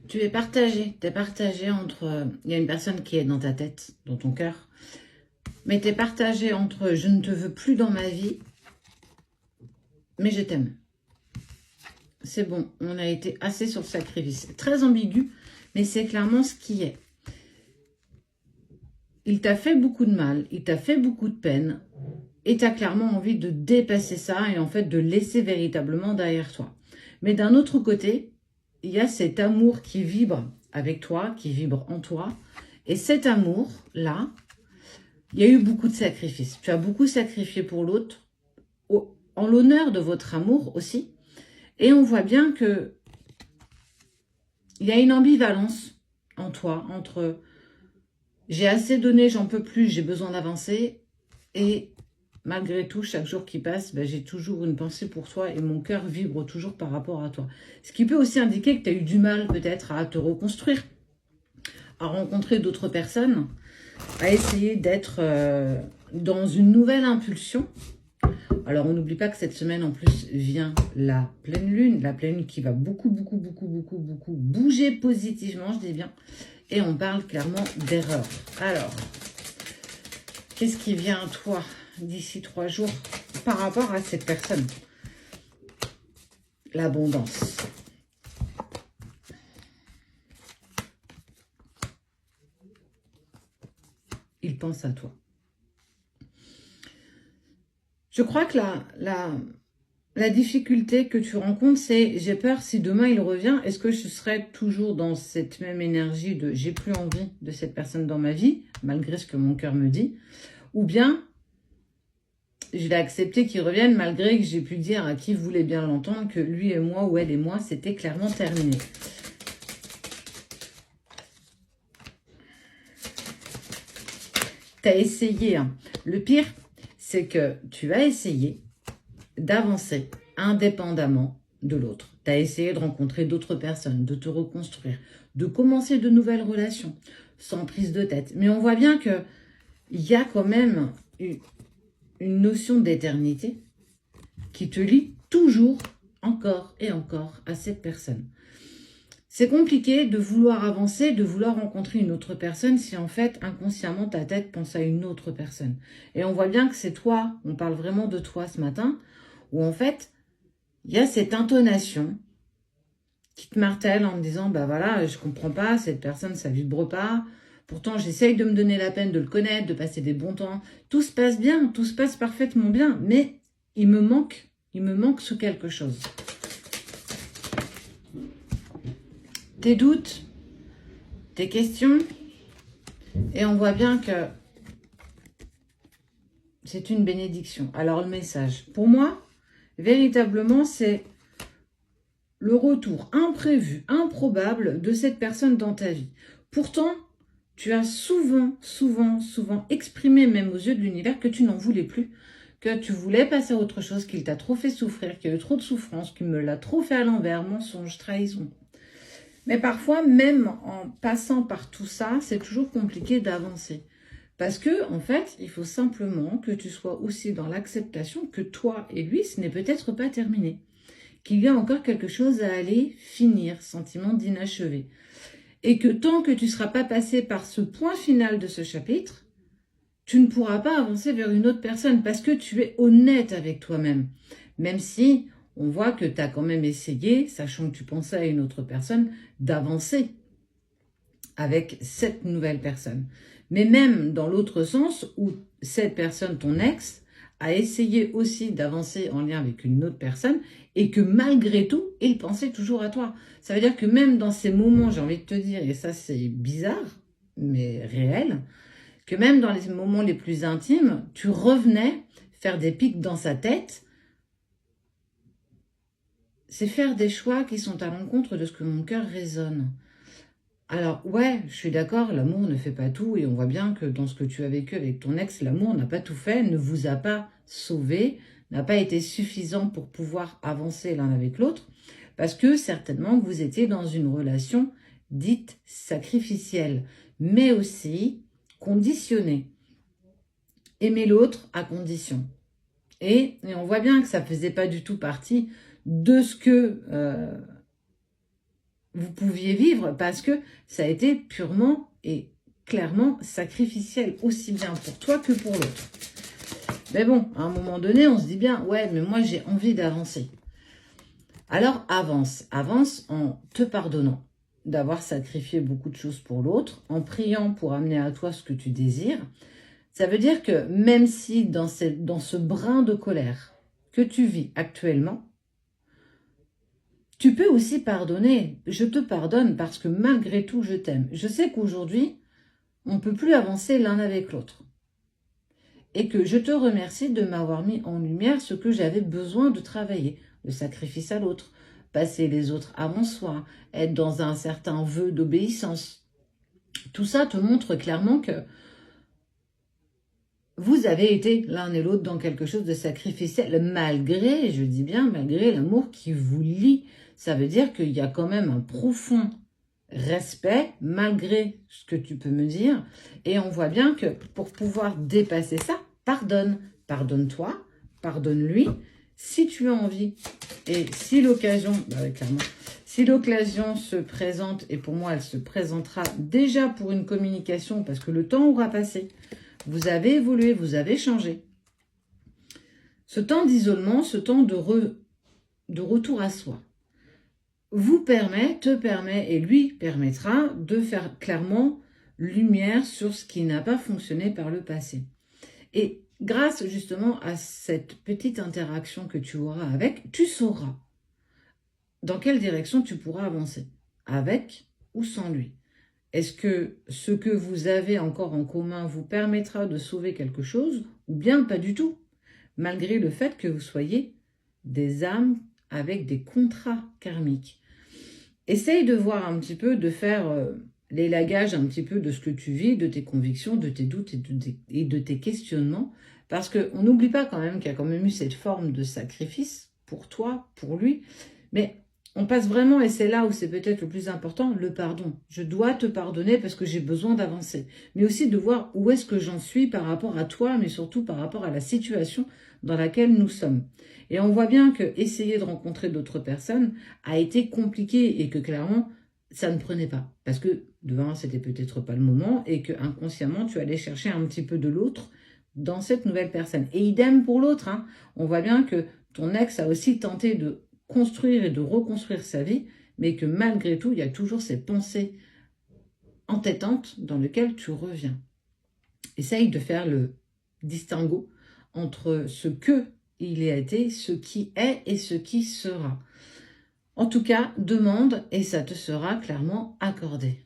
Tu es partagé. Tu es partagé entre... Il y a une personne qui est dans ta tête, dans ton cœur. Mais tu es partagé entre je ne te veux plus dans ma vie, mais je t'aime. C'est bon, on a été assez sur le sacrifice. C'est très ambigu, mais c'est clairement ce qui est. Il t'a fait beaucoup de mal, il t'a fait beaucoup de peine, et tu as clairement envie de dépasser ça et en fait de laisser véritablement derrière toi. Mais d'un autre côté, il y a cet amour qui vibre avec toi, qui vibre en toi. Et cet amour-là, il y a eu beaucoup de sacrifices. Tu as beaucoup sacrifié pour l'autre, en l'honneur de votre amour aussi. Et on voit bien que il y a une ambivalence en toi entre j'ai assez donné, j'en peux plus, j'ai besoin d'avancer. Et malgré tout, chaque jour qui passe, ben, j'ai toujours une pensée pour toi et mon cœur vibre toujours par rapport à toi. Ce qui peut aussi indiquer que tu as eu du mal peut-être à te reconstruire, à rencontrer d'autres personnes, à essayer d'être dans une nouvelle impulsion. Alors, on n'oublie pas que cette semaine, en plus, vient la pleine lune qui va beaucoup bouger positivement, je dis bien. Et on parle clairement d'erreur. Alors, qu'est-ce qui vient à toi d'ici 3 jours par rapport à cette personne? L'abondance. Il pense à toi. Je crois que la difficulté que tu rencontres, c'est j'ai peur si demain il revient, est-ce que je serai toujours dans cette même énergie de j'ai plus envie de cette personne dans ma vie, malgré ce que mon cœur me dit, ou bien je vais accepter qu'il revienne malgré que j'ai pu dire à qui voulait bien l'entendre que lui et moi ou elle et moi, c'était clairement terminé. Tu as essayé. Hein. Le pire, c'est que tu as essayé d'avancer indépendamment de l'autre. Tu as essayé de rencontrer d'autres personnes, de te reconstruire, de commencer de nouvelles relations, sans prise de tête. Mais on voit bien qu'il y a quand même une notion d'éternité qui te lie toujours, encore et encore à cette personne. C'est compliqué de vouloir avancer, de vouloir rencontrer une autre personne si en fait, inconsciemment, ta tête pense à une autre personne. Et on voit bien que c'est toi, on parle vraiment de toi ce matin, où en fait, il y a cette intonation qui te martèle en te disant, bah voilà, je comprends pas, cette personne, ça vibre pas. Pourtant, j'essaye de me donner la peine de le connaître, de passer des bons temps. Tout se passe bien, tout se passe parfaitement bien, mais il me manque ce quelque chose. Tes doutes, tes questions, et on voit bien que c'est une bénédiction. Alors le message, pour moi, véritablement, c'est le retour imprévu, improbable de cette personne dans ta vie. Pourtant, tu as souvent exprimé, même aux yeux de l'univers, que tu n'en voulais plus, que tu voulais passer à autre chose, qu'il t'a trop fait souffrir, qu'il y a eu trop de souffrance, qu'il me l'a trop fait à l'envers, mensonge, trahison. Mais parfois, même en passant par tout ça, c'est toujours compliqué d'avancer. Parce que, en fait, il faut simplement que tu sois aussi dans l'acceptation que toi et lui, ce n'est peut-être pas terminé. Qu'il y a encore quelque chose à aller finir, sentiment d'inachevé. Et que tant que tu ne seras pas passé par ce point final de ce chapitre, tu ne pourras pas avancer vers une autre personne parce que tu es honnête avec toi-même. Même si on voit que tu as quand même essayé, sachant que tu pensais à une autre personne, d'avancer avec cette nouvelle personne. Mais même dans l'autre sens, où cette personne, ton ex, a essayé aussi d'avancer en lien avec une autre personne et que malgré tout, il pensait toujours à toi. Ça veut dire que même dans ces moments, j'ai envie de te dire, et ça c'est bizarre, mais réel, que même dans les moments les plus intimes, tu revenais faire des pics dans sa tête. C'est faire des choix qui sont à l'encontre de ce que mon cœur résonne. Alors, ouais, je suis d'accord, l'amour ne fait pas tout, et on voit bien que dans ce que tu as vécu avec ton ex, l'amour n'a pas tout fait, ne vous a pas sauvé, n'a pas été suffisant pour pouvoir avancer l'un avec l'autre, parce que certainement vous étiez dans une relation dite sacrificielle, mais aussi conditionnée. Aimer l'autre à condition. Et on voit bien que ça ne faisait pas du tout partie de ce que vous pouviez vivre parce que ça a été purement et clairement sacrificiel, aussi bien pour toi que pour l'autre. Mais bon, à un moment donné, on se dit bien, ouais, mais moi j'ai envie d'avancer. Alors avance, avance en te pardonnant d'avoir sacrifié beaucoup de choses pour l'autre, en priant pour amener à toi ce que tu désires. Ça veut dire que même si dans ce brin de colère que tu vis actuellement, tu peux aussi pardonner. Je te pardonne parce que malgré tout, je t'aime. Je sais qu'aujourd'hui, on ne peut plus avancer l'un avec l'autre. Et que je te remercie de m'avoir mis en lumière ce que j'avais besoin de travailler. Le sacrifice à l'autre, passer les autres avant soi, être dans un certain vœu d'obéissance. Tout ça te montre clairement que vous avez été l'un et l'autre dans quelque chose de sacrificiel, malgré, je dis bien, malgré l'amour qui vous lie. Ça veut dire qu'il y a quand même un profond respect, malgré ce que tu peux me dire. Et on voit bien que pour pouvoir dépasser ça, pardonne. Pardonne-toi, pardonne-lui, si tu as envie. Et si l'occasion, clairement, si l'occasion se présente, et pour moi elle se présentera déjà pour une communication, parce que le temps aura passé, vous avez évolué, vous avez changé. Ce temps d'isolement, ce temps de retour à soi, te permet et lui permettra de faire clairement lumière sur ce qui n'a pas fonctionné par le passé. Et grâce justement à cette petite interaction que tu auras avec, tu sauras dans quelle direction tu pourras avancer, avec ou sans lui. Est-ce que ce que vous avez encore en commun vous permettra de sauver quelque chose ou bien pas du tout, malgré le fait que vous soyez des âmes avec des contrats karmiques. Essaye de voir un petit peu, de faire l'élagage un petit peu de ce que tu vis, de tes convictions, de tes doutes et de tes questionnements, parce qu'on n'oublie pas quand même qu'il y a quand même eu cette forme de sacrifice pour toi, pour lui, mais on passe vraiment, et c'est là où c'est peut-être le plus important, le pardon. Je dois te pardonner parce que j'ai besoin d'avancer. Mais aussi de voir où est-ce que j'en suis par rapport à toi, mais surtout par rapport à la situation dans laquelle nous sommes. Et on voit bien que essayer de rencontrer d'autres personnes a été compliqué et que clairement, ça ne prenait pas. Parce que, de un, c'était peut-être pas le moment et que inconsciemment, tu allais chercher un petit peu de l'autre dans cette nouvelle personne. Et idem pour l'autre. Hein. On voit bien que ton ex a aussi tenté de construire et de reconstruire sa vie, mais que malgré tout, il y a toujours ces pensées entêtantes dans lesquelles tu reviens. Essaye de faire le distinguo entre ce que il a été, ce qui est et ce qui sera. En tout cas, demande et ça te sera clairement accordé.